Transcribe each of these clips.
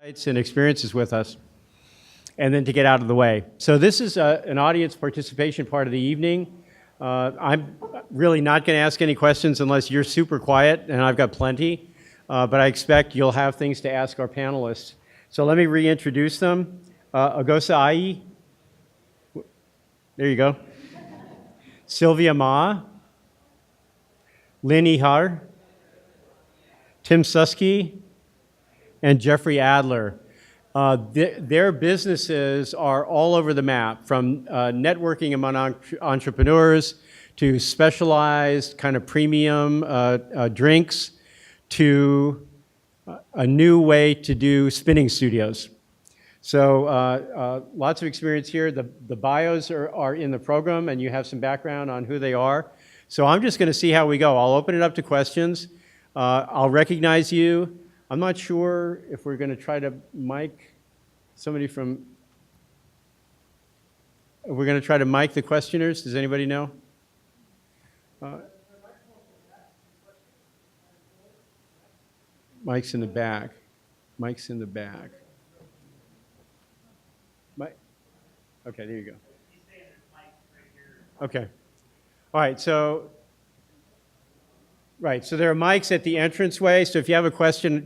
And experiences with us, and then to get out of the way. So this is an audience participation part of the evening. I'm really not going to ask any questions unless you're super quiet, and I've got plenty, but I expect you'll have things to ask our panelists. So let me reintroduce them. Agosa Ai. There you go. Sylvia Ma. Lynn Ihar. Tim Susky. And Jeffrey Adler. Their businesses are all over the map, from networking among entrepreneurs to specialized kind of premium drinks to a new way to do spinning studios. So lots of experience here. The bios are in the program, and you have some background on who they are. So I'm just going to see how we go. I'll open it up to questions. I'll recognize you. I'm not sure if we're going to try to mic somebody from. We're going to try to mic the questioners. Does anybody know? Mike's in the back. Mike's in the back. Mike. Okay, there you go. Okay. All right. So. Right, so there are mics at the entranceway, so if you have a question,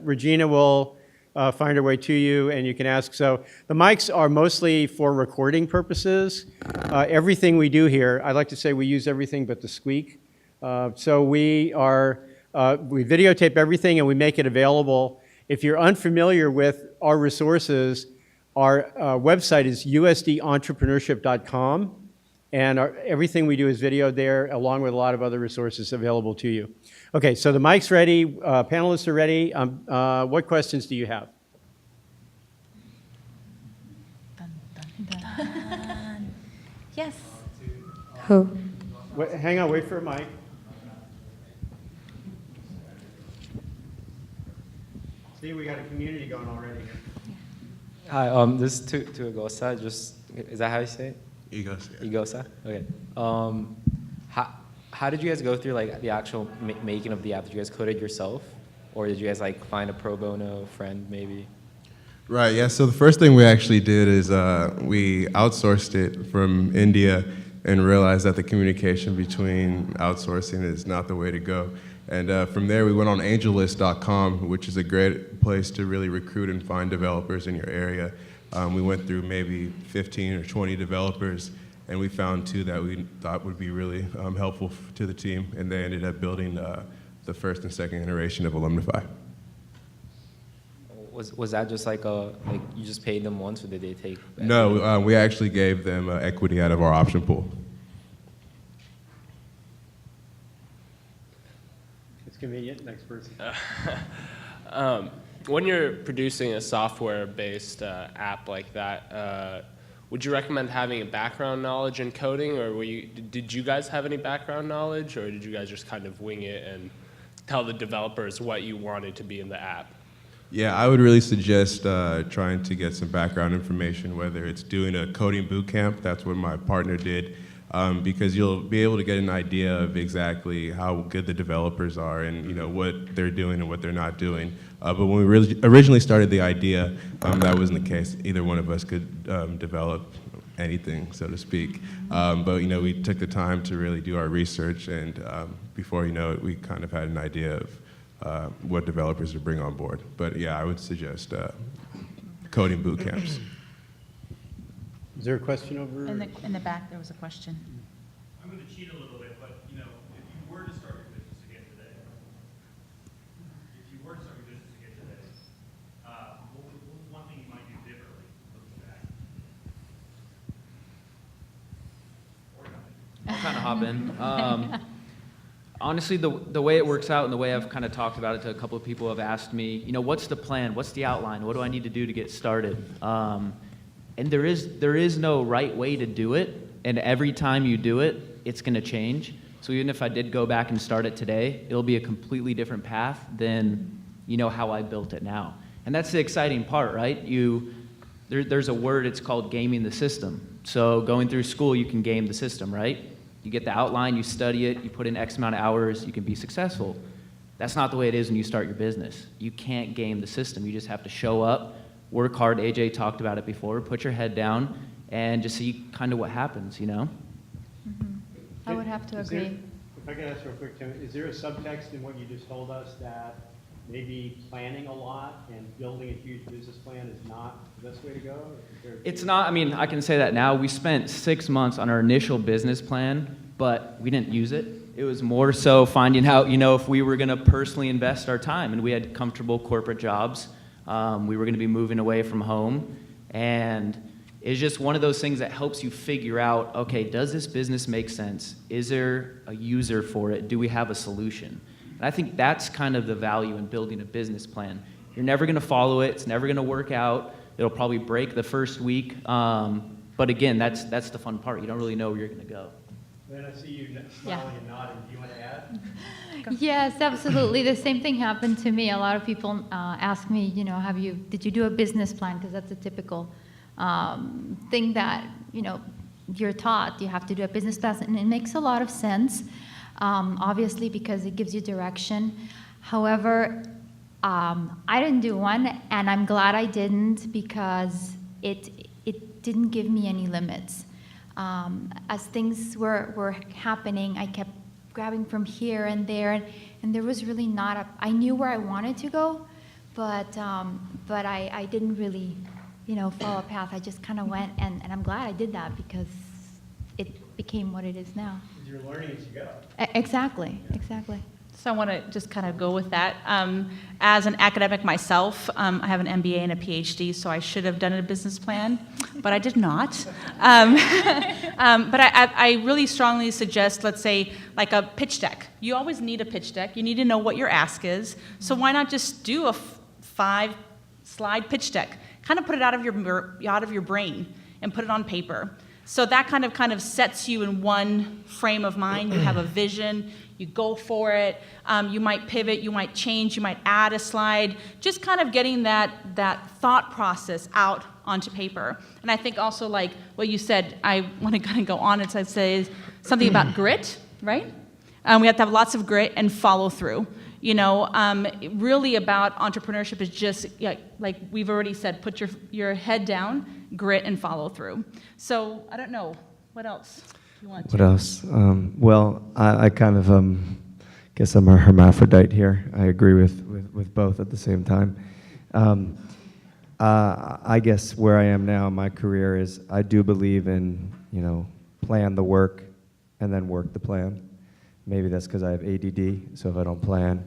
Regina will find her way to you and you can ask. So the mics are mostly for recording purposes. Everything we do here, I like to say we use everything but the squeak. So we videotape everything and we make it available. If you're unfamiliar with our resources, our website is usdentrpreneurship.com. And everything we do is videoed there, along with a lot of other resources available to you. Okay, so the mic's ready, panelists are ready. What questions do you have? Dun, dun, dun. Yes. Who? Wait, hang on, wait for a mic. See, we got a community going already here. Hi, this is to Agosa. Is that how you say it? Egosa. Yeah. Egosa? Okay. How did you guys go through like the actual making of the app? Did you guys code it yourself? Or did you guys like find a pro bono friend maybe? Right, yeah, so the first thing we actually did is we outsourced it from India and realized that the communication between outsourcing is not the way to go. And from there, we went on AngelList.com, which is a great place to really recruit and find developers in your area. We went through maybe 15 or 20 developers, and we found two that we thought would be really helpful to the team, and they ended up building the first and second iteration of Alumnify. Was that just like you just paid them once, or did they take? No, we actually gave them equity out of our option pool. It's convenient. Next person. When you're producing a software-based app like that, would you recommend having a background knowledge in coding, or did you guys have any background knowledge, or did you guys just kind of wing it and tell the developers what you wanted to be in the app? Yeah, I would really suggest trying to get some background information, whether it's doing a coding boot camp. That's what my partner did, because you'll be able to get an idea of exactly how good the developers are and what they're doing and what they're not doing. But when we originally started the idea, that wasn't the case. Either one of us could develop anything, so to speak. But we took the time to really do our research, and before you know it, we kind of had an idea of what developers to bring on board. But yeah, I would suggest coding boot camps. Is there a question over? In the back, there was a question. I'm going to cheat a little bit, but if you were to start your business again today, what was one thing you might do differently looking back? Or nothing? I'll kind of hop in. Honestly, the way it works out and the way I've kind of talked about it to a couple of people who have asked me, what's the plan? What's the outline? What do I need to do to get started? And there is no right way to do it. And every time you do it, it's going to change. So even if I did go back and start it today, it'll be a completely different path than how I built it now. And that's the exciting part, right? There's a word, it's called gaming the system. So going through school, you can game the system, right? You get the outline, you study it, you put in X amount of hours, you can be successful. That's not the way it is when you start your business. You can't game the system. You just have to show up, work hard. AJ talked about it before. Put your head down and just see kind of what happens, you know? I would have to Is there- agree. If I could ask real quick, Tim, is there a subtext in what you just told us that maybe planning a lot and building a huge business plan is not the best way to go? Or is there- It's not, I mean, I can say that now. We spent 6 months on our initial business plan, but we didn't use it. It was more so finding out, you know, if we were going to personally invest our time. And we had comfortable corporate jobs. We were going to be moving away from home. And it's just one of those things that helps you figure out, okay, does this business make sense? Is there a user for it? Do we have a solution? And I think that's kind of the value in building a business plan. You're never going to follow it. It's never going to work out. It'll probably break the first week. But again, that's the fun part. You don't really know where you're going to go. Then I see you smiling and nodding. Do you want to add? Yes, absolutely. The same thing happened to me. A lot of people ask me, you know, did you do a business plan? Because that's a typical thing that, you know, you're taught. You have to do a business plan, and it makes a lot of sense, obviously, because it gives you direction. However, I didn't do one, and I'm glad I didn't, because it didn't give me any limits. As things were happening, I kept grabbing from here and there, and there was really not I knew where I wanted to go, but I didn't really, you know, follow a path. I just kind of went, and I'm glad I did that, because it became what it is now. You're learning as you go. Exactly. So I want to just kind of go with that. As an academic myself, I have an MBA and a PhD, so I should have done a business plan, but I did not. But I really strongly suggest, let's say, like a pitch deck. You always need a pitch deck. You need to know what your ask is. So why not just do a 5-slide pitch deck? Kind of put it out of your brain and put it on paper. So that kind of sets you in one frame of mind. You have a vision. You go for it. You might pivot, you might change, you might add a slide. Just kind of getting that thought process out onto paper. And I think also, like what you said, I want to kind of go on and say something about grit, right? We have to have lots of grit and follow through. You know, really about entrepreneurship is just, like we've already said, put your head down, grit, and follow through. So I don't know, what else? What else? Well, I kind of guess I'm a hermaphrodite here. I agree with both at the same time. I guess where I am now in my career is I do believe in, you know, plan the work and then work the plan. Maybe that's because I have ADD, so if I don't plan,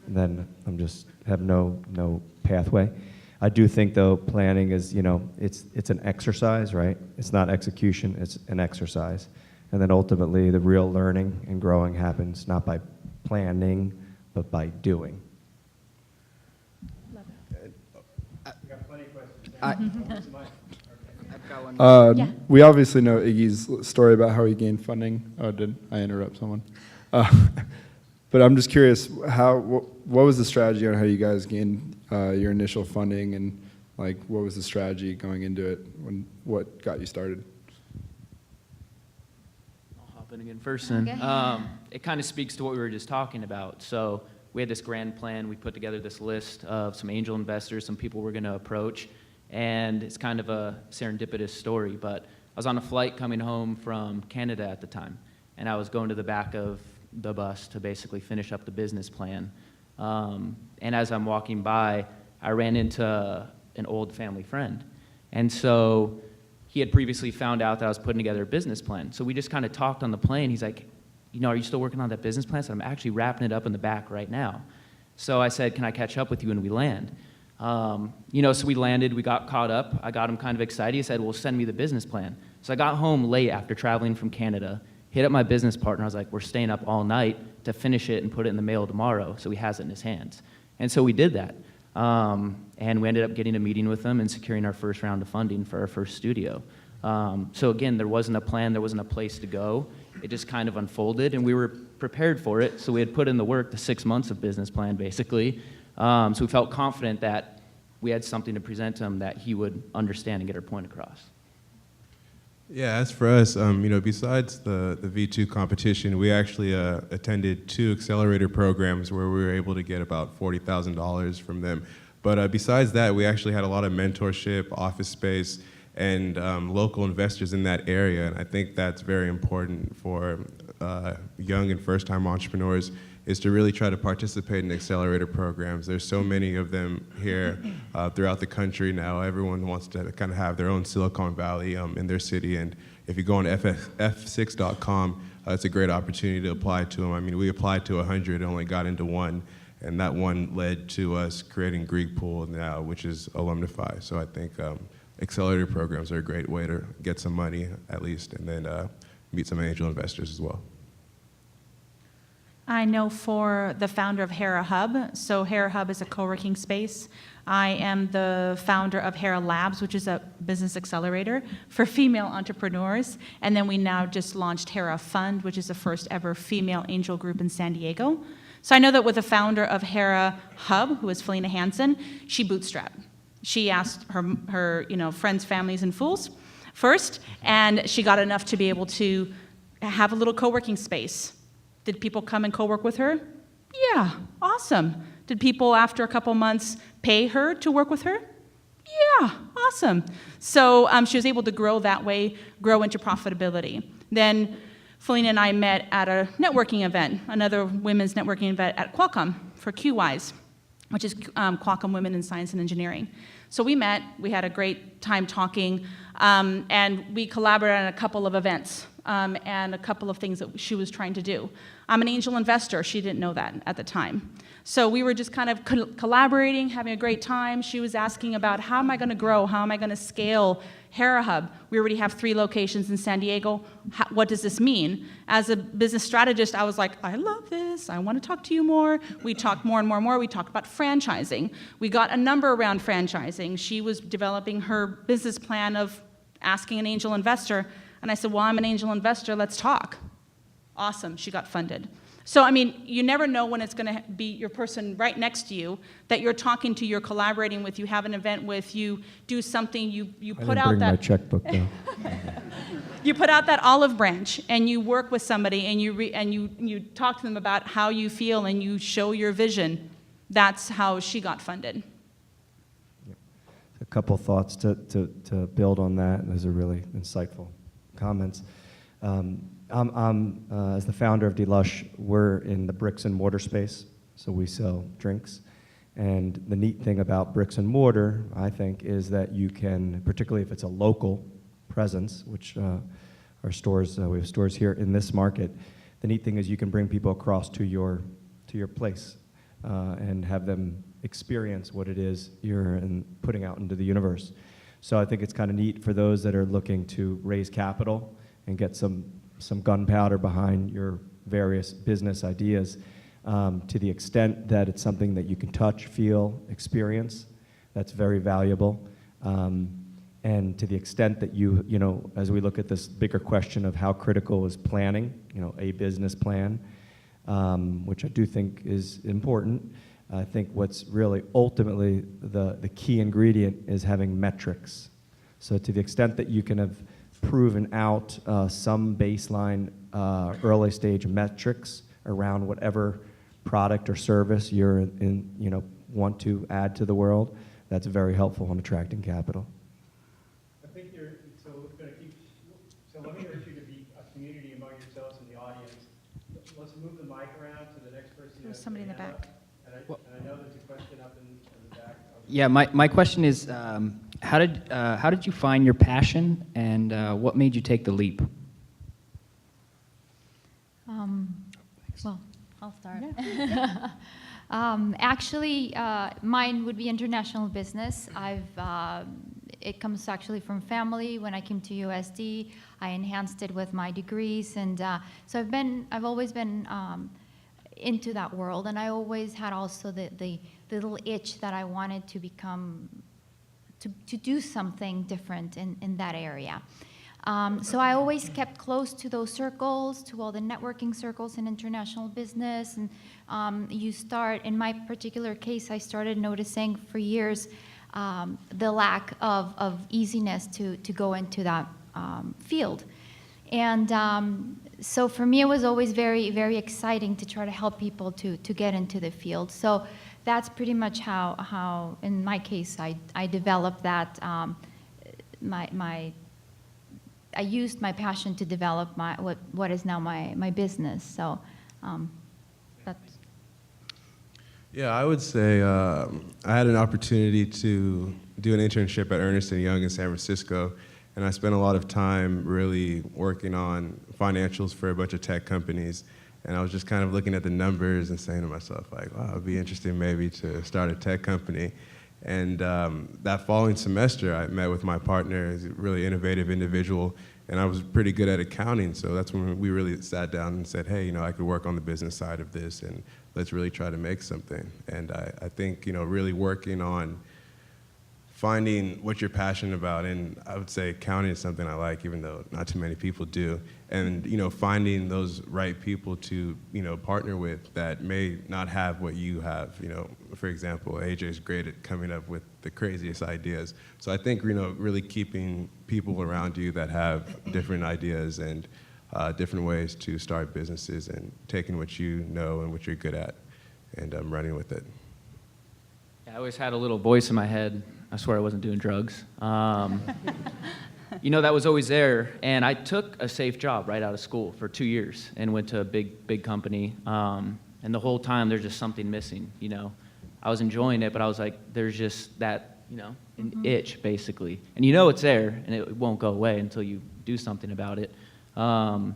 then I'm just have no pathway. I do think, though, planning is, you know, it's an exercise, right? It's not execution, it's an exercise. And then ultimately, the real learning and growing happens not by planning, but by doing. We obviously know Iggy's story about how he gained funding. Oh, did I interrupt someone? But I'm just curious, what was the strategy on how you guys gained your initial funding, and like what was the strategy going into it? What got you started? I'll hop in again first. And Okay. it kind of speaks to what we were just talking about. So we had this grand plan. We put together this list of some angel investors, some people we're going to approach, and it's kind of a serendipitous story. But I was on a flight coming home from Canada at the time, and I was going to the back of the bus to basically finish up the business plan. And as I'm walking by, I ran into an old family friend. And so he had previously found out that I was putting together a business plan. So we just kind of talked on the plane. He's like, you know, are you still working on that business plan? I said, I'm actually wrapping it up in the back right now. So I said, can I catch up with you when we land? You know, so we landed, we got caught up. I got him kind of excited. He said, well, send me the business plan. So I got home late after traveling from Canada, hit up my business partner. I was like, we're staying up all night to finish it and put it in the mail tomorrow, so he has it in his hands. And so we did that. And we ended up getting a meeting with him and securing our first round of funding for our first studio. So again, there wasn't a plan, there wasn't a place to go. It just kind of unfolded, and we were prepared for it. So we had put in the work, the 6 months of business plan, basically. So we felt confident that we had something to present to him that he would understand and get our point across. Yeah, as for us, besides the V2 competition, we actually attended 2 accelerator programs where we were able to get about $40,000 from them. But besides that, we actually had a lot of mentorship, office space, and local investors in that area. And I think that's very important for young and first-time entrepreneurs, is to really try to participate in accelerator programs. There's so many of them here throughout the country now. Everyone wants to kind of have their own Silicon Valley in their city. And if you go on f6.com, it's a great opportunity to apply to them. I mean, we applied to 100 and only got into 1. And that one led to us creating Greekpool now, which is Alumnify. So I think accelerator programs are a great way to get some money, at least, and then meet some angel investors as well. I know for the founder of Hera Hub. So Hera Hub is a co-working space. I am the founder of Hera Labs, which is a business accelerator for female entrepreneurs. And then we now just launched Hera Fund, which is the first ever female angel group in San Diego. So I know that with the founder of Hera Hub, who is Felina Hansen, she bootstrapped. She asked her friends, families, and fools first, and she got enough to be able to have a little co-working space. Did people come and co-work with her? Yeah, awesome. Did people, after a couple months, pay her to work with her? Yeah, awesome. So she was able to grow that way, grow into profitability. Then Felina and I met at a networking event, another women's networking event at Qualcomm for QWise, which is Qualcomm Women in Science and Engineering. So we met, we had a great time talking, and we collaborated on a couple of events and a couple of things that she was trying to do. I'm an angel investor. She didn't know that at the time. So we were just kind of collaborating, having a great time. She was asking about how am I going to grow? How am I going to scale Hera Hub? We already have 3 locations in San Diego. What does this mean? As a business strategist, I was like, I love this. I want to talk to you more. We talked more and more and more. We talked about franchising. We got a number around franchising. She was developing her business plan of asking an angel investor. And I said, well, I'm an angel investor. Let's talk. Awesome. She got funded. So, I mean, you never know when it's going to be your person right next to you that you're talking to, you're collaborating with, you have an event with, you do something, you put out that... I didn't bring my checkbook, though. You put out that olive branch, and you work with somebody, and you talk to them about how you feel, and you show your vision. That's how she got funded. A couple thoughts to build on that. Those are really insightful comments. I'm as the founder of Delush, we're in the bricks and mortar space, so we sell drinks. And the neat thing about bricks and mortar, I think, is that you can, particularly if it's a local presence, which our stores, we have stores here in this market, the neat thing is you can bring people across to your place and have them experience what it is you're putting out into the universe. So I think it's kind of neat for those that are looking to raise capital and get some gunpowder behind your various business ideas, to the extent that it's something that you can touch, feel, experience. That's very valuable. And to the extent that you know, as we look at this bigger question of how critical is planning, a business plan, which I do think is important. I think what's really ultimately the key ingredient is having metrics. So to the extent that you can have proven out some baseline early stage metrics around whatever product or service you're want to add to the world, that's very helpful in attracting capital. I think so let me urge you to be a community among yourselves in the audience. Let's move the mic around to the next person. There's somebody in the back. And I know there's a question up in the back. Yeah, my question is, how did you find your passion, and what made you take the leap? Well, I'll start. Actually, mine would be international business. It comes actually from family. When I came to USD, I enhanced it with my degrees, and so I've always been into that world, and I always had also the little itch that I wanted to become, to do something different in that area. So I always kept close to those circles, to all the networking circles in international business, and in my particular case, I started noticing for years the lack of easiness to go into that field. And so for me, it was always very, very exciting to try to help people to get into the field. So that's pretty much how in my case, I developed that, I used my passion to develop what is now my business. So that's. Yeah, I would say I had an opportunity to do an internship at Ernst & Young in San Francisco, and I spent a lot of time really working on financials for a bunch of tech companies. And I was just kind of looking at the numbers and saying to myself, like, wow, it'd be interesting maybe to start a tech company. And that following semester, I met with my partner, he's a really innovative individual, and I was pretty good at accounting, so that's when we really sat down and said, hey, I could work on the business side of this, and let's really try to make something. And I think, really working on finding what you're passionate about, and I would say accounting is something I like, even though not too many people do, and finding those right people to partner with that may not have what you have. For example, AJ is great at coming up with the craziest ideas. So I think really keeping people around you that have different ideas and different ways to start businesses, and taking what you know and what you're good at and running with it. I always had a little voice in my head. I swear I wasn't doing drugs. That was always there. And I took a safe job right out of school for 2 years and went to a big company. And the whole time there's just something missing. I was enjoying it, but I was like, there's just that, an itch basically. And it's there, and it won't go away until you do something about it. And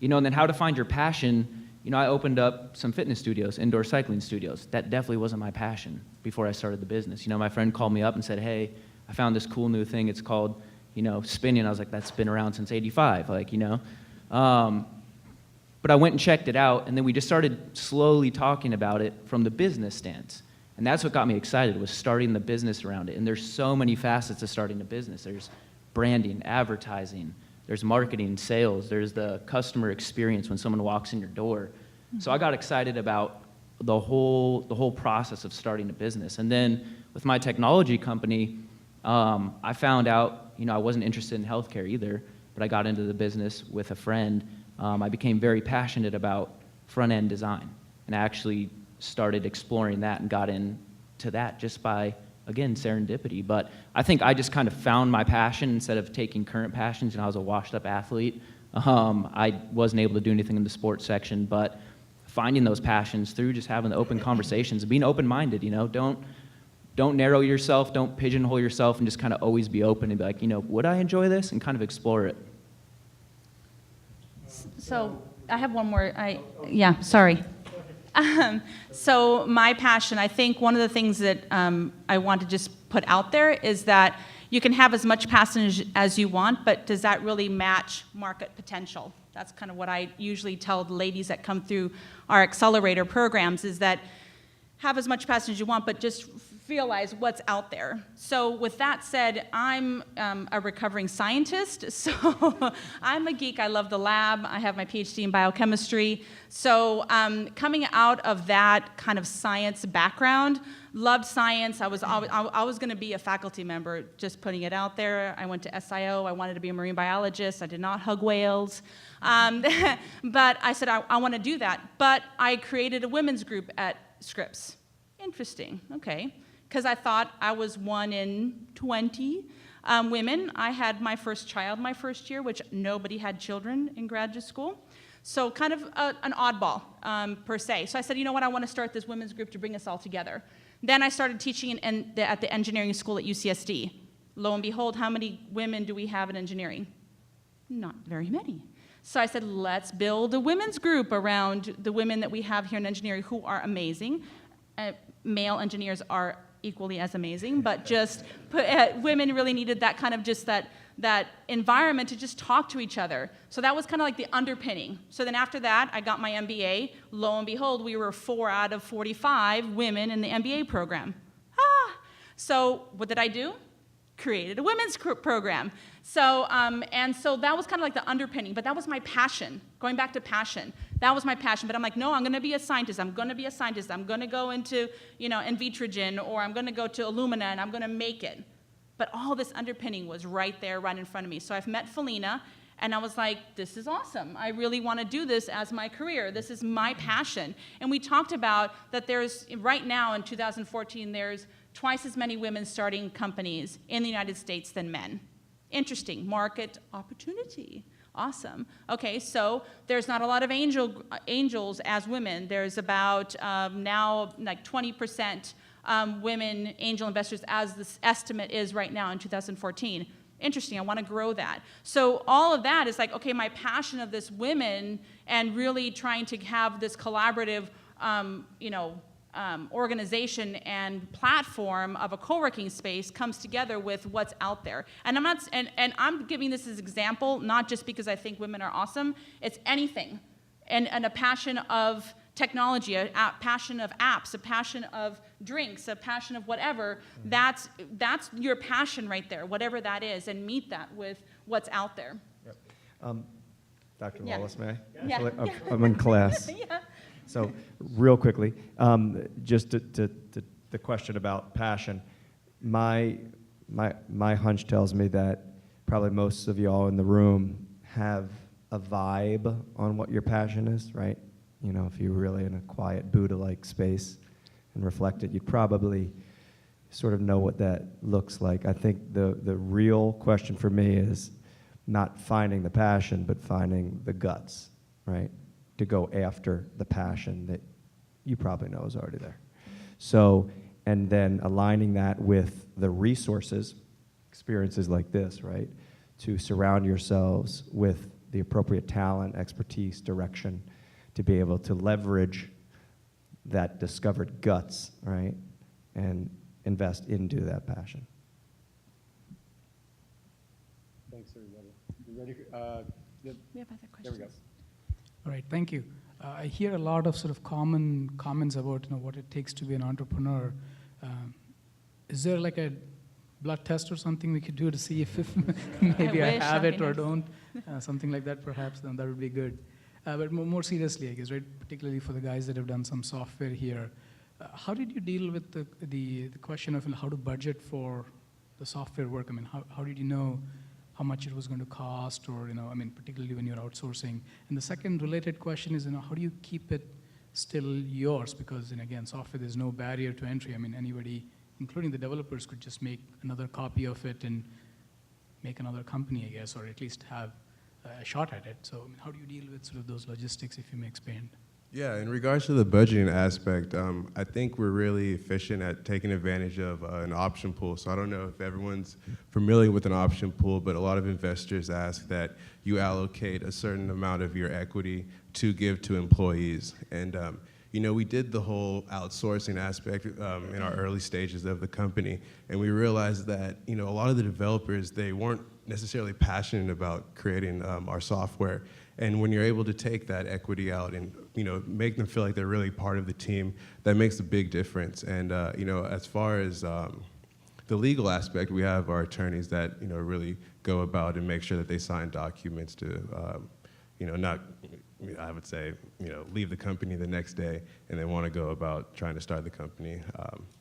then how to find your passion. I opened up some fitness studios, indoor cycling studios. That definitely wasn't my passion before I started the business. My friend called me up and said, hey, I found this cool new thing. It's called, spinning. I was like, that's been around since '85, But I went and checked it out, and then we just started slowly talking about it from the business stance. And that's what got me excited, was starting the business around it. And there's so many facets of starting a business. There's branding, advertising, there's marketing, sales, there's the customer experience when someone walks in your door. So I got excited about the whole process of starting a business. And then with my technology company, I found out, I wasn't interested in healthcare either, but I got into the business with a friend. I became very passionate about front-end design, and I actually started exploring that and got into that just by, again, serendipity. But I think I just kind of found my passion instead of taking current passions, and I was a washed-up athlete. I wasn't able to do anything in the sports section, but finding those passions through just having the open conversations and being open-minded, don't narrow yourself, don't pigeonhole yourself, and just kind of always be open and be like, would I enjoy this? And kind of explore it. So I have one more. Sorry. So my passion, I think one of the things that I want to just put out there is that you can have as much passion as you want, but does that really match market potential? That's kind of what I usually tell the ladies that come through our accelerator programs, is that have as much passion as you want, but just realize what's out there. So with that said, I'm a recovering scientist, so I'm a geek. I love the lab. I have my PhD in biochemistry. So coming out of that kind of science background, loved science. I was going to be a faculty member, just putting it out there. I went to SIO. I wanted to be a marine biologist. I did not hug whales. But I said, I want to do that. But I created a women's group at Scripps. Interesting, okay. Because I thought I was 1 in 20 women. I had my first child my first year, which nobody had children in graduate school. So kind of an oddball, per se. So I said, you know what, I want to start this women's group to bring us all together. Then I started teaching at the engineering school at UCSD. Lo and behold, how many women do we have in engineering? Not very many. So I said, let's build a women's group around the women that we have here in engineering who are amazing. Male engineers are equally as amazing, but just women really needed that kind of just that environment to just talk to each other. So that was kind of like the underpinning. So then after that, I got my MBA. Lo and behold, we were 4 out of 45 women in the MBA program. So what did I do? Created a women's program. So, and so that was kind of like the underpinning, but that was my passion. Going back to passion, that was my passion. But I'm like, no, I'm going to be a scientist. I'm going to be a scientist. I'm going to go into, Invitrogen, or I'm going to go to Illumina, and I'm going to make it. But all this underpinning was right there, right in front of me. So I've met Felina, and I was like, this is awesome. I really want to do this as my career. This is my passion. And we talked about that there's, right now in 2014, there's twice as many women starting companies in the United States than men. Interesting, market opportunity. Awesome. Okay, so there's not a lot of angels as women. There's about now like 20% women angel investors as this estimate is right now in 2014. Interesting, I want to grow that. So all of that is like, okay, my passion of this women and really trying to have this collaborative, organization and platform of a co-working space comes together with what's out there. And I'm giving this as example, not just because I think women are awesome, it's anything. And a passion of technology, a passion of apps, a passion of drinks, a passion of whatever, that's your passion right there, whatever that is, and meet that with what's out there. Dr. Yeah. Wallace, may I? Yeah. Actually, I'm in class. Yeah. So, real quickly, just to the question about passion, my hunch tells me that probably most of y'all in the room have a vibe on what your passion is, right? You know, if you're really in a quiet Buddha-like space and reflect it, you'd probably sort of know what that looks like. I think the real question for me is not finding the passion, but finding the guts, right? To go after the passion that you probably know is already there. So, and then aligning that with the resources, experiences like this, right? To surround yourselves with the appropriate talent, expertise, direction, to be able to leverage that discovered guts, right? And invest into that passion. Thanks, everybody. You ready? We have other questions. There we go. All right, thank you. I hear a lot of sort of common comments about what it takes to be an entrepreneur. Is there like a blood test or something we could do to see if maybe I wish, have that'd it be or nice. don't? Something like that, perhaps. Then that would be good. But more seriously, I guess, right? Particularly for the guys that have done some software here, how did you deal with the question of how to budget for the software work? I mean, how did you know how much it was going to cost, or particularly when you're outsourcing? And the second related question is, how do you keep it still yours? Because, again, software, there's no barrier to entry. I mean, anybody, including the developers, could just make another copy of it and make another company, I guess, or at least have a shot at it. So, how do you deal with sort of those logistics, if you may expand? Yeah, in regards to the budgeting aspect, I think we're really efficient at taking advantage of an option pool. So I don't know if everyone's familiar with an option pool, but a lot of investors ask that you allocate a certain amount of your equity to give to employees. And we did the whole outsourcing aspect in our early stages of the company, and we realized that a lot of the developers, they weren't necessarily passionate about creating our software. And when you're able to take that equity out and make them feel like they're really part of the team, that makes a big difference. And as far as the legal aspect, we have our attorneys that really go about and make sure that they sign documents to not, I would say, leave the company the next day and they want to go about trying to start the company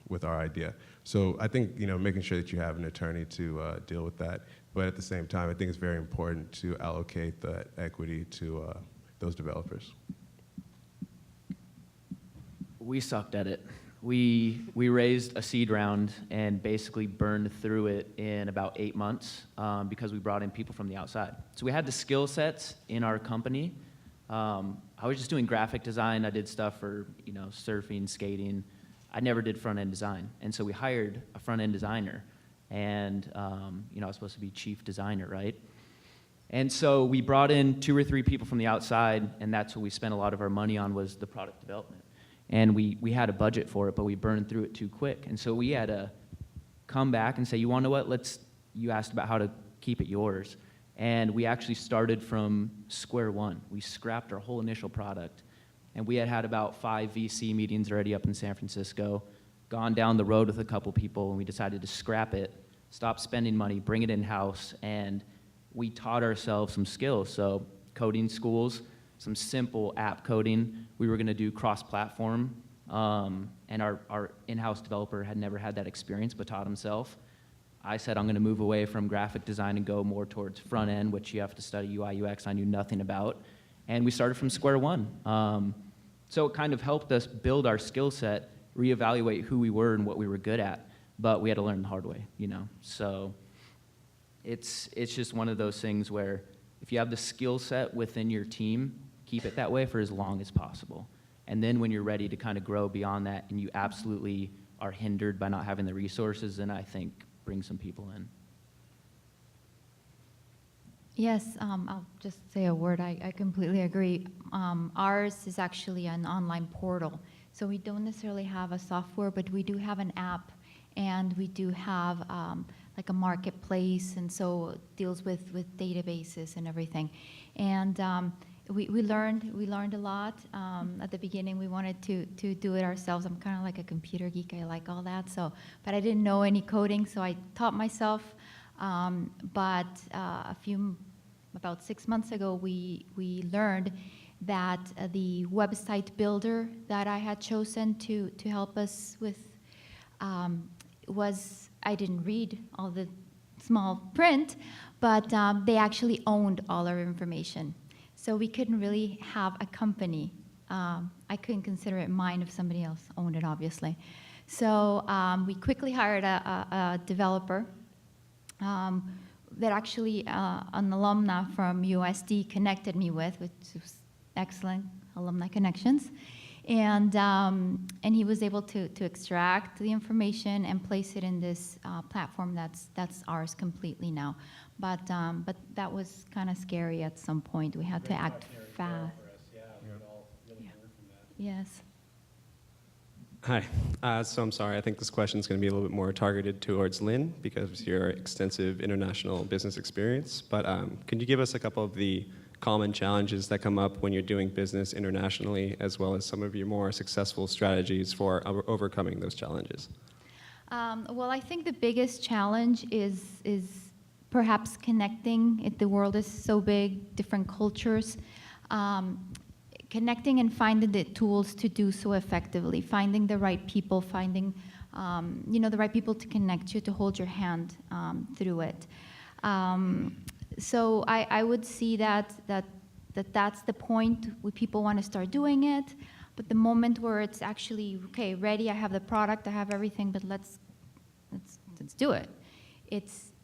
with our idea. So I think making sure that you have an attorney to deal with that. But at the same time, I think it's very important to allocate that equity to those developers. We sucked at it. We raised a seed round and basically burned through it in about 8 months because we brought in people from the outside. So we had the skill sets in our company. I was just doing graphic design. I did stuff for surfing, skating. I never did front-end design. And so we hired a front-end designer. And I was supposed to be chief designer, right? And so we brought in 2 or 3 people from the outside, and that's what we spent a lot of our money on, was the product development. And we had a budget for it, but we burned through it too quick. And so we had to come back and say, you want to know what? You asked about how to keep it yours. And we actually started from square one. We scrapped our whole initial product. And we had about 5 VC meetings already up in San Francisco, gone down the road with a couple people, and we decided to scrap it, stop spending money, bring it in-house, and we taught ourselves some skills. So coding schools, some simple app coding. We were going to do cross-platform, and our in-house developer had never had that experience but taught himself. I said I'm going to move away from graphic design and go more towards front end, which you have to study UI, UX I knew nothing about. And we started from square one. So it kind of helped us build our skill set, reevaluate who we were and what we were good at. But we had to learn the hard way, you know. So it's just one of those things where if you have the skill set within your team, keep it that way for as long as possible. And then when you're ready to kind of grow beyond that and you absolutely are hindered by not having the resources, then I think bring some people in. Yes, I'll just say a word. I completely agree. Ours is actually an online portal. So we don't necessarily have a software, but we do have an app, and we do have like a marketplace, and so it deals with databases and everything. And we learned a lot. At the beginning, we wanted to do it ourselves. I'm kind of like a computer geek. I like all that. So, but I didn't know any coding, so I taught myself. But about 6 months ago, we learned that the website builder that I had chosen to help us with I didn't read all the small print, but they actually owned all our information. So we couldn't really have a company. I couldn't consider it mine if somebody else owned it, obviously. So we quickly hired a developer that actually an alumna from USD connected me with, which was excellent, alumni connections. And he was able to extract the information and place it in this platform that's ours completely now. But that was kind of scary at some point. We had to act fast. Yes. Hi. So I'm sorry, I think this question is going to be a little bit more targeted towards Lynn because of your extensive international business experience. But can you give us a couple of the common challenges that come up when you're doing business internationally, as well as some of your more successful strategies for overcoming those challenges? Well, I think the biggest challenge is perhaps connecting. The world is so big, different cultures. Connecting and finding the tools to do so effectively, finding the right people, finding the right people to connect you, to hold your hand through it. So I would see that's the point where people want to start doing it, but the moment where it's actually okay, ready, I have the product, I have everything, but let's do it.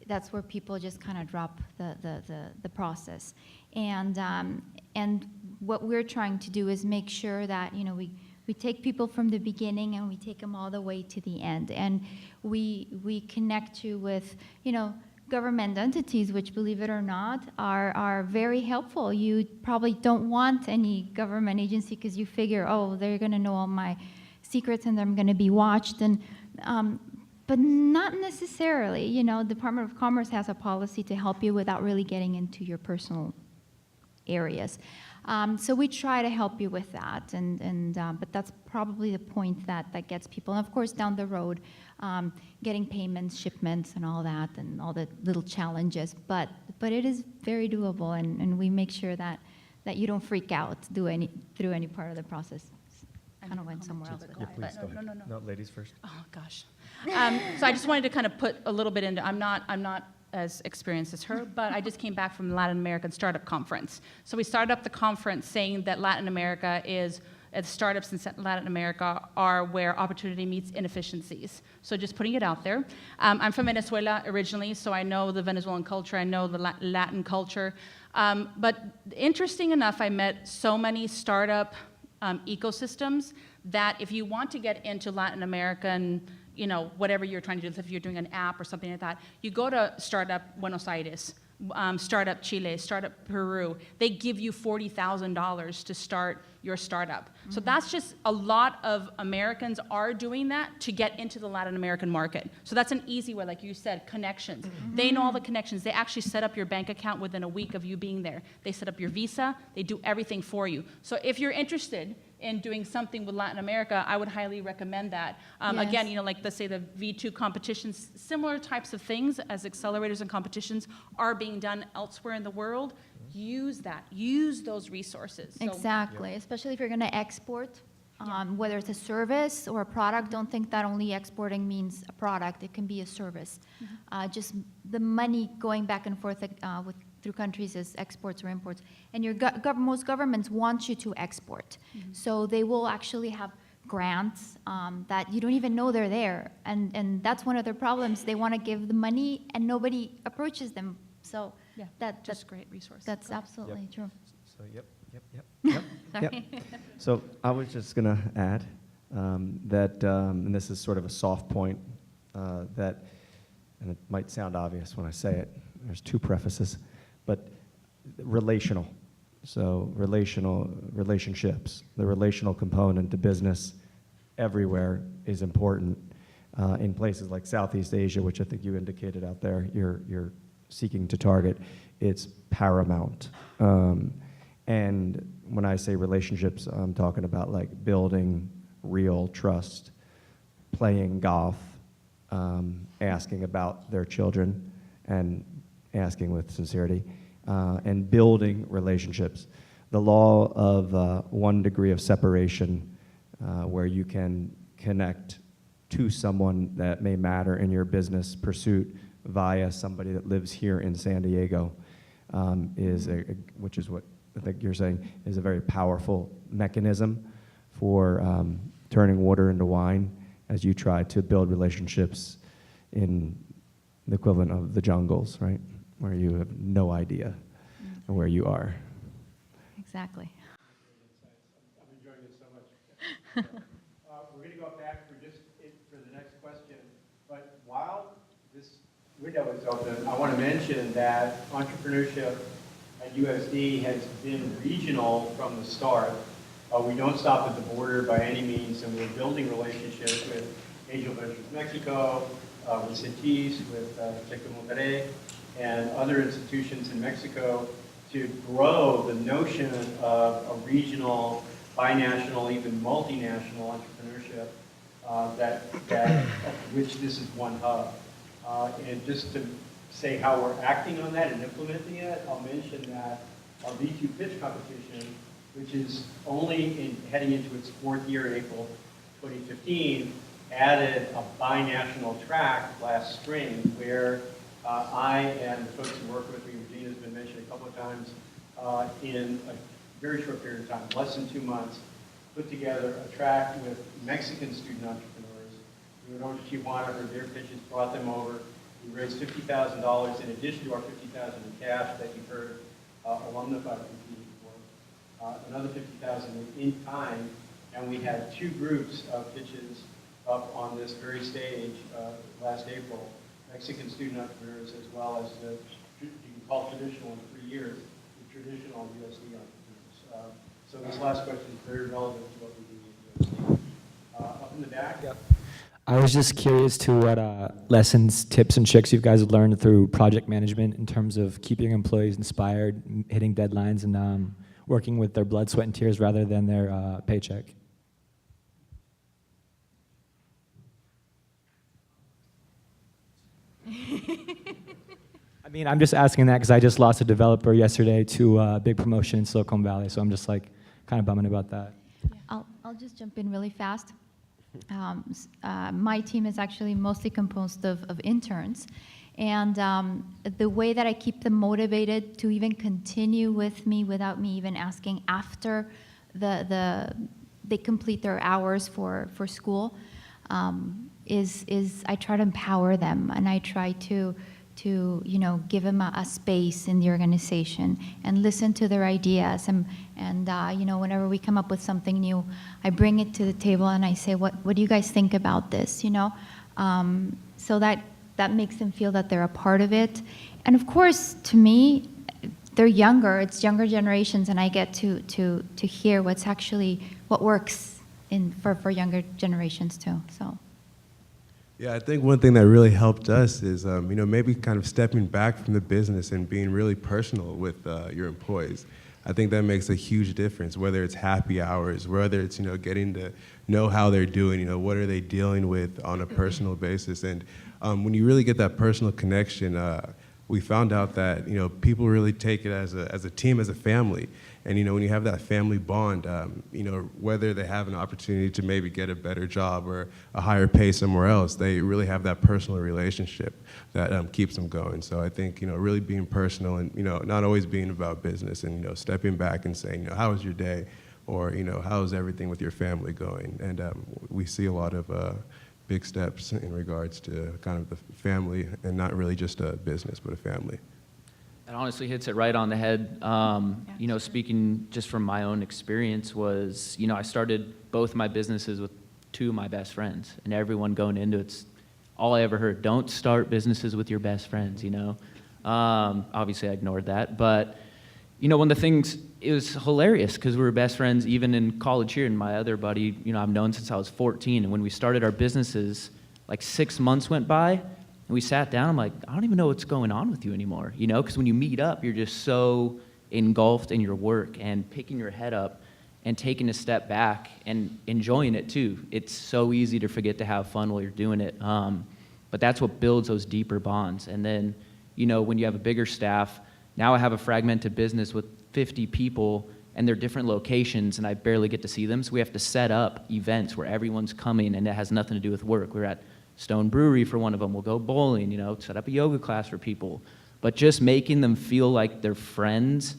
That's where people just kind of drop the process. And what we're trying to do is make sure that we take people from the beginning and we take them all the way to the end, and we connect you with government entities, which, believe it or not, are very helpful. You probably don't want any government agency because you figure, oh, they're going to know all my secrets and I'm going to be watched. And but not necessarily. Department of Commerce has a policy to help you without really getting into your personal areas. So we try to help you with that, but that's probably the point that gets people. And of course, down the road, getting payments, shipments, and all that, and all the little challenges. But it is very doable, and we make sure that you don't freak out through any part of the process. I kind of went somewhere else. Yeah, please go ahead. No. No, ladies first. Oh gosh. So I just wanted to kind of put a little bit into. I'm not as experienced as her, but I just came back from the Latin American Startup Conference. So we started up the conference saying that Latin America is, startups in Latin America are where opportunity meets inefficiencies. So just putting it out there. I'm from Venezuela originally, so I know the Venezuelan culture, I know the Latin culture. But interesting enough, I met so many startup ecosystems that if you want to get into Latin American, whatever you're trying to do, if you're doing an app or something like that, you go to Startup Buenos Aires, Startup Chile, Startup Peru. They give you $40,000 to start your startup. Mm-hmm. So that's just a lot of Americans are doing that to get into the Latin American market. So that's an easy way, like you said, connections. Mm-hmm. They know all the connections. They actually set up your bank account within a week of you being there. They set up your visa. They do everything for you. So if you're interested in doing something with Latin America, I would highly recommend that. Yes. Again, like let's say the V2 competitions, similar types of things as accelerators and competitions are being done elsewhere in the world. Use that. Use those resources. Exactly, especially if you're going to export. Whether it's a service or a product, don't think that only exporting means a product. It can be a service. Just the money going back and forth through countries as exports or imports. And most governments want you to export. So they will actually have grants that you don't even know they're there. And that's one of their problems. They want to give the money and nobody approaches them. So Yeah, that's just great resource. That's absolutely true. So, yep. Sorry. So I was just going to add that, and this is sort of a soft point, that, and it might sound obvious when I say it, there's two prefaces, but relational. So relationships, the relational component to business everywhere is important. In places like Southeast Asia, which I think you indicated out there, you're seeking to target, it's paramount. And when I say relationships, I'm talking about like building real trust, playing golf, asking about their children, and asking with sincerity, and building relationships. The law of 1 degree of separation, where you can connect to someone that may matter in your business pursuit via somebody that lives here in San Diego, which is what I think you're saying is a very powerful mechanism for turning water into wine as you try to build relationships in the equivalent of the jungles, right? Where you have no idea where you are. Exactly. I'm enjoying this so much. We're going to go back for the next question, but while this window is open, I want to mention that entrepreneurship at USD has been regional from the start. We don't stop at the border by any means, and we're building relationships with Angel Ventures Mexico, with CETIS, with Tec de Monterrey, and other institutions in Mexico to grow the notion of a regional, binational, even multinational entrepreneurship of which this is one hub. And just to say how we're acting on that and implementing it, I'll mention that our V2 pitch competition, which is only heading into its 4th year in April 2015, added a binational track last spring where I and the folks who work with me, Regina's been mentioned a couple of times, in a very short period of time, less than 2 months, put together a track with Mexican student entrepreneurs. We went over to Tijuana, heard their pitches, brought them over. We raised $50,000 in addition to our $50,000 in cash that you heard Alumnify competing for. Another $50,000 in kind, and we had 2 groups of pitches up on this very stage last April. Mexican student entrepreneurs as well as the, you can call traditional in 3 years, the traditional USD entrepreneurs. So this last question is very relevant to what we do at USD. Up in the back. Yep. I was just curious to what lessons, tips, and tricks you guys have learned through project management in terms of keeping employees inspired, hitting deadlines, and working with their blood, sweat, and tears rather than their paycheck. I mean, I'm just asking that because I just lost a developer yesterday to a big promotion in Silicon Valley, so I'm just like kind of bumming about that. I'll just jump in really fast. My team is actually mostly composed of interns, and the way that I keep them motivated to even continue with me without me even asking after they complete their hours for school is I try to empower them, and I try to give them a space in the organization and listen to their ideas. And whenever we come up with something new, I bring it to the table and I say, what do you guys think about this? So that makes them feel that they're a part of it. And of course, to me, they're younger. It's younger generations, and I get to hear what works for younger generations too. So. Yeah, I think one thing that really helped us is, maybe kind of stepping back from the business and being really personal with your employees. I think that makes a huge difference, whether it's happy hours, whether it's, getting to know how they're doing, what are they dealing with on a personal basis. And when you really get that personal connection, we found out that, people really take it as a team, as a family. And, you know, when you have that family bond, you know, whether they have an opportunity to maybe get a better job or a higher pay somewhere else, they really have that personal relationship that keeps them going. So I think, you know, really being personal and, you know, not always being about business and, you know, stepping back and saying, you know, how was your day? Or, you know, how's everything with your family going? And we see a lot of big steps in regards to kind of the family and not really just a business, but a family. That honestly hits it right on the head. You know, speaking just from my own experience was, you know, I started both my businesses with two of my best friends, and everyone going into it's all I ever heard, don't start businesses with your best friends, you know. Obviously I ignored that, but you know, one of the things, it was hilarious because we were best friends even in college here, and my other buddy, you know, I've known since I was 14, and when we started our businesses, like 6 months went by, and we sat down, I'm like, I don't even know what's going on with you anymore, you know, because when you meet up, you're just so engulfed in your work and picking your head up and taking a step back and enjoying it too. It's so easy to forget to have fun while you're doing it, but that's what builds those deeper bonds. And then, you know, when you have a bigger staff, now I have a fragmented business with 50 people, and they're different locations, and I barely get to see them, so we have to set up events where everyone's coming, and it has nothing to do with work. We're at Stone Brewery for one of them. We'll go bowling, you know, set up a yoga class for people. But just making them feel like they're friends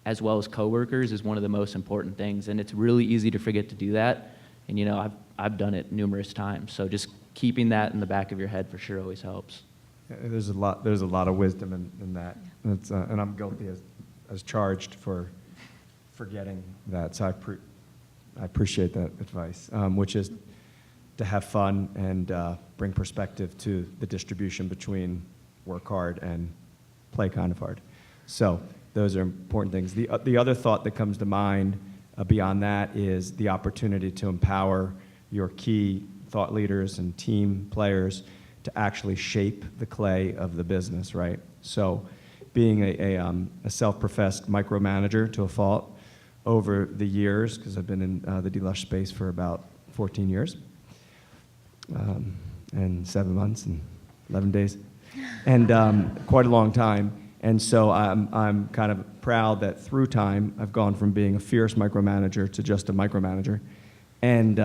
as well as coworkers is one of the most important things, and it's really easy to forget to do that. And, you know, I've done it numerous times, so just keeping that in the back of your head for sure always helps. There's a lot of wisdom in that. It's, and I'm guilty as charged for forgetting that. So I appreciate that advice, which is to have fun and bring perspective to the distribution between work hard and play kind of hard. So those are important things. The other thought that comes to mind beyond that is the opportunity to empower your key thought leaders and team players to actually shape the clay of the business, right? So being a self-professed micromanager to a fault over the years, because I've been in the Delush space for about 14 years, and 7 months and 11 days, and quite a long time. And so I'm kind of proud that through time, I've gone from being a fierce micromanager to just a micromanager. And,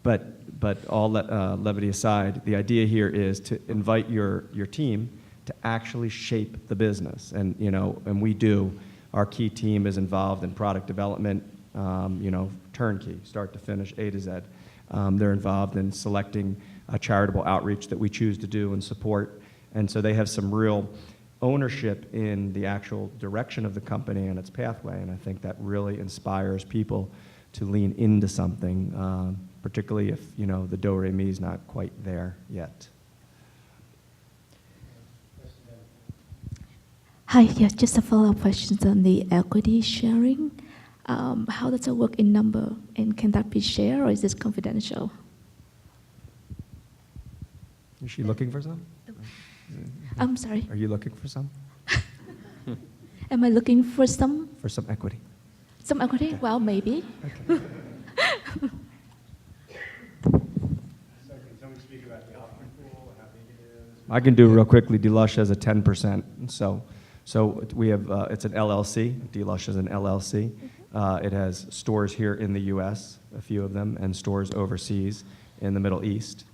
but all levity aside, the idea here is to invite your team to actually shape the business. And, you know, and we do. Our key team is involved in product development, you know, turnkey, start to finish, A to Z. They're involved in selecting a charitable outreach that we choose to do and support. And so they have some real ownership in the actual direction of the company and its pathway. And I think that really inspires people to lean into something, particularly if, you know, the do-re-mi is not quite there yet. Hi, yes, just a follow-up question on the equity sharing. How does it work in number, and can that be shared, or is this confidential? Is she looking for some? I'm sorry. Are you looking for some? Am I looking for some? For some equity. Some equity? Well, maybe. Okay. I can do real quickly. Delush has a 10%. So we have, it's an LLC. Delush is an LLC. It has stores here in the U.S., a few of them, and stores overseas in the Middle East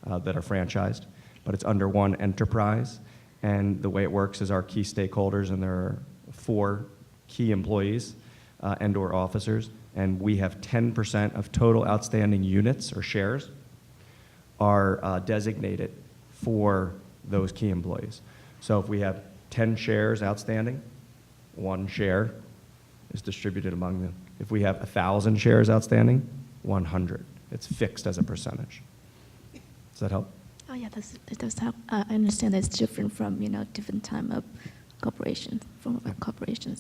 that are franchised. But it's under one enterprise. And the way it works is our key stakeholders, and there are 4 key employees and/or officers, and we have 10% of total outstanding units or shares are designated for those key employees. So if we have 10 shares outstanding, 1 share is distributed among them. If we have 1,000 shares outstanding, 100. It's fixed as a percentage. Does that help? Oh yeah, that does help. I understand that's different from, you know, different time of corporations, from a corporation.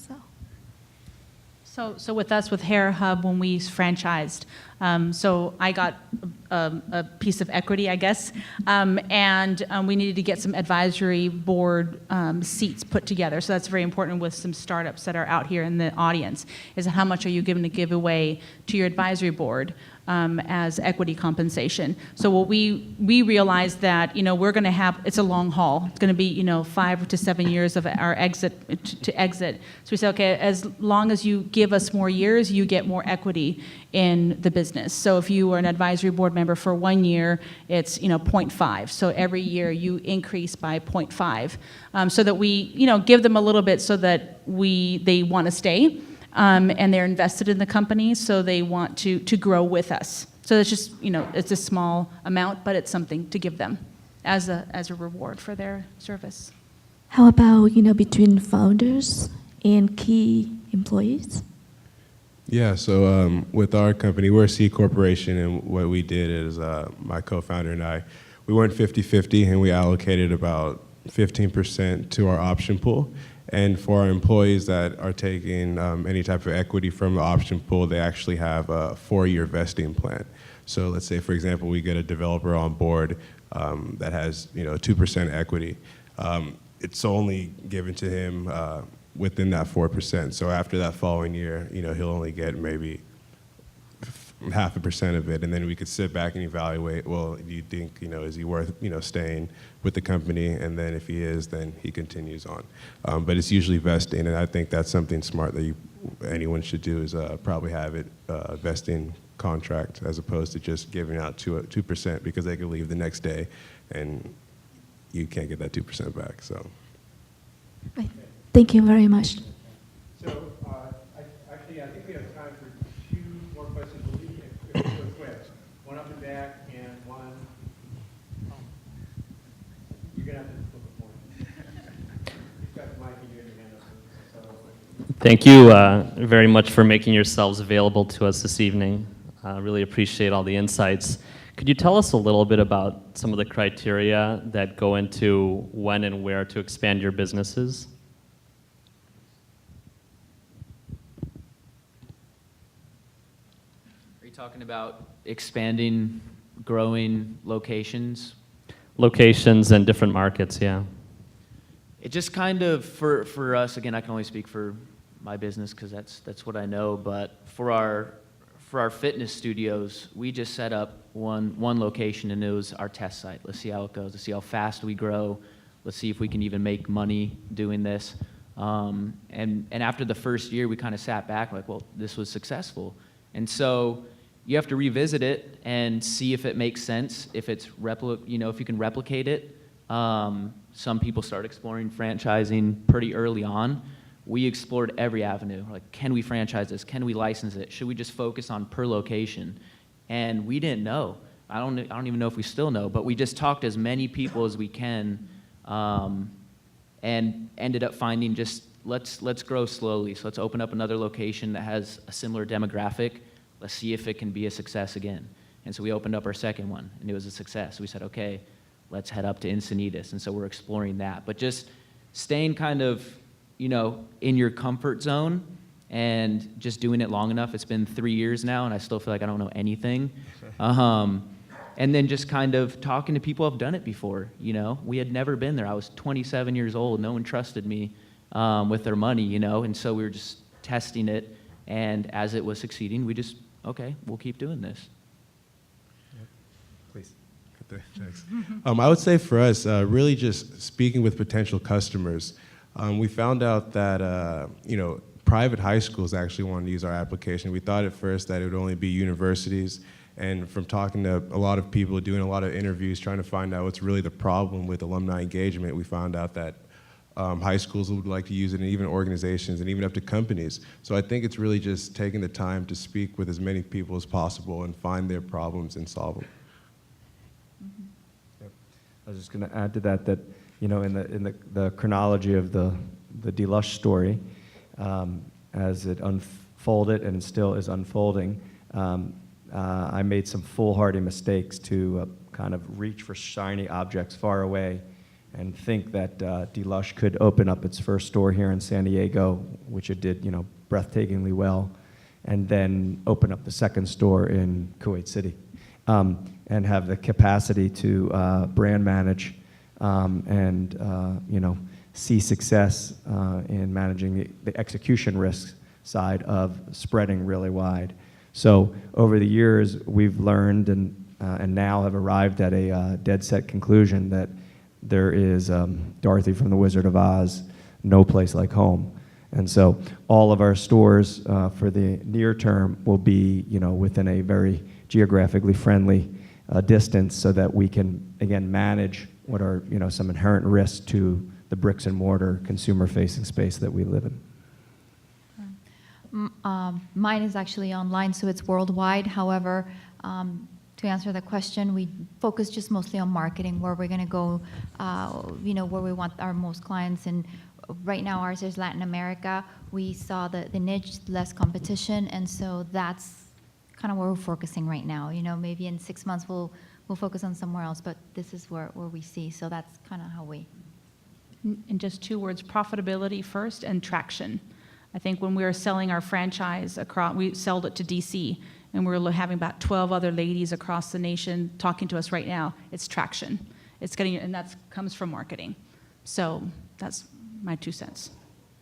So with us, with Hair Hub, when we franchised, so I got a piece of equity, I guess, and we needed to get some advisory board seats put together. So that's very important with some startups that are out here in the audience, is how much are you going to give away to your advisory board? as equity compensation. So what we realized that, we're going to have, it's a long haul. It's going to be, 5 to 7 years of our exit to exit. So we said, okay, as long as you give us more years, you get more equity in the business. So if you were an advisory board member for 1 year, it's 0.5. So every year you increase by 0.5, so that we give them a little bit so that they want to stay, and they're invested in the company, so they want to grow with us. So it's just it's a small amount, but it's something to give them as a reward for their service. How about, between founders and key employees? Yeah, so with our company, we're a C corporation, and what we did is my co-founder and I, we went 50-50, and we allocated about 15% to our option pool. And for our employees that are taking any type of equity from the option pool, they actually have a 4-year vesting plan. So let's say, for example, we get a developer on board that has 2% equity. It's only given to him within that 4%. So after that following year, he'll only get maybe 0.5% of it, and then we could sit back and evaluate, well, do you think, is he worth, staying with the company? And then if he is, then he continues on. But it's usually vesting, and I think that's something smart that anyone should do, is probably have it vesting contract, as opposed to just giving out 2%, because they could leave the next day and you can't get that 2% back. So. Thank you very much. So actually, I think we have time for 2 more questions. We'll leave it quick. One up and back, and one. You're gonna have to flip a coin. You've got the mic and you're in your hand up. Thank you very much for making yourselves available to us this evening. Really appreciate all the insights. Could you tell us a little bit about some of the criteria that go into when and where to expand your businesses? Are you talking about expanding, growing locations? Locations and different markets, yeah. It just kind of, for us, again, I can only speak for my business because that's what I know, but for our fitness studios, we just set up one location, and it was our test site. Let's see how it goes. Let's see how fast we grow. Let's see if we can even make money doing this. And after the first year, we kind of sat back like, well, this was successful. And so you have to revisit it and see if it makes sense, if it's if you can replicate it. Some people start exploring franchising pretty early on. We explored every avenue. Like, can we franchise this? Can we license it? Should we just focus on per location? And we didn't know. I don't even know if we still know, but we just talked to as many people as we can, and ended up finding just let's grow slowly. So let's open up another location that has a similar demographic. Let's see if it can be a success again. And so we opened up our second one, and it was a success. We said, okay, let's head up to Encinitas. And so we're exploring that. But just staying kind of, in your comfort zone and just doing it long enough. It's been 3 years now, and I still feel like I don't know anything. And then just kind of talking to people who have done it before. We had never been there. I was 27 years old. No one trusted me with their money, and so we were just testing it. And as it was succeeding, we just, okay, we'll keep doing this. Please. Thanks. I would say for us, really just speaking with potential customers, we found out that, private high schools actually wanted to use our application. We thought at first that it would only be universities, and from talking to a lot of people, doing a lot of interviews, trying to find out what's really the problem with alumni engagement, we found out that high schools would like to use it, and even organizations, and even up to companies. So I think it's really just taking the time to speak with as many people as possible and find their problems and solve them. Yep. I was just going to add to that, in the chronology of the Delush story, as it unfolded and still is unfolding, I made some foolhardy mistakes to kind of reach for shiny objects far away and think that Delush could open up its first store here in San Diego, which it did, breathtakingly well, and then open up the second store in Kuwait City, and have the capacity to brand manage and see success in managing the execution risk side of spreading really wide. So over the years, we've learned and now have arrived at a dead set conclusion that there is Dorothy from the Wizard of Oz, no place like home. And so all of our stores for the near term will be, within a very geographically friendly distance, so that we can, again, manage what are, some inherent risks to the bricks and mortar consumer-facing space that we live in. Mine is actually online, so it's worldwide. However, to answer the question, we focus just mostly on marketing, where we're going to go, where we want our most clients. And right now, ours is Latin America. We saw the niche, less competition, and so that's kind of where we're focusing right now. Maybe in 6 months we'll focus on somewhere else, but this is where we see. So that's kind of how we. In just 2 words, profitability first and traction. I think when we were selling our franchise across, we sold it to DC, and we're having about 12 other ladies across the nation talking to us right now. It's traction. It's getting, and that comes from marketing. So that's my 2 cents.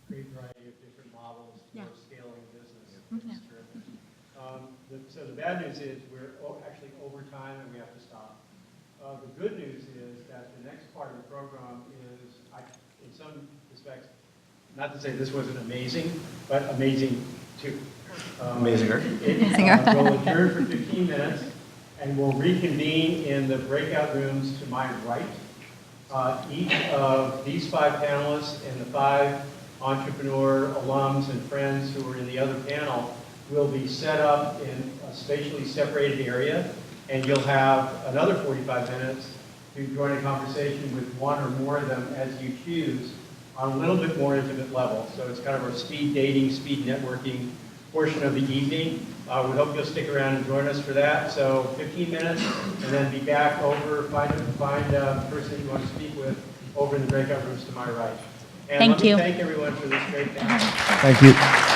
Great variety of different models for scaling business. That's terrific. So the bad news is we're actually over time and we have to stop. The good news is that the next part of the program is, in some respects, not to say this wasn't amazing, but amazing too. Amazinger. We'll adjourn for 15 minutes, and we'll reconvene in the breakout rooms to my right. Each of these 5 panelists and the 5 entrepreneur alums and friends who are in the other panel will be set up in a spatially separated area, and you'll have another 45 minutes to join a conversation with one or more of them as you choose, on a little bit more intimate level. So it's kind of our speed dating, speed networking portion of the evening. We hope you'll stick around and join us for that. So 15 minutes, and then be back over, find a person that you want to speak with over in the breakout rooms to my right. And Thank you. Let me thank everyone for this great panel. Thank you.